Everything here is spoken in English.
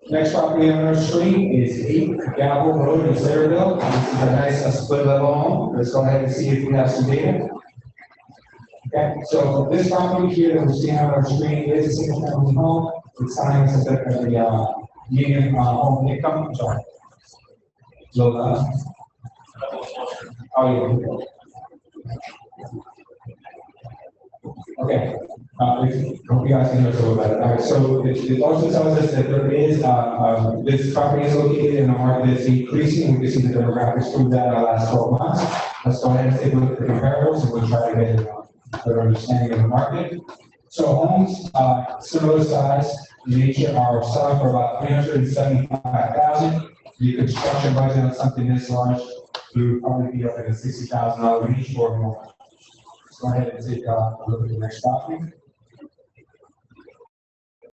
Next property on our screen is 8 Gavel Road in Sayreville. This is a nice split level home. Let's go ahead and see if we have some data. Okay, so this property here that we're seeing on our screen is a single family home. It's selling us a median home income. I'm sorry. Low, oh, yeah. Okay. Hope you guys can hear us a little better. All right, so it also tells us that there is, this property is located in a market that's increasing. We can see the demographics prove that in the last 12 months. Let's go ahead and take a look at the comparables and we'll try to get a better understanding of the market. So homes, similar size, in nature are selling for about $375,000. The construction budget on something this large, we would probably be up in the $60,000 range or more. Let's go ahead and take a look at the next property.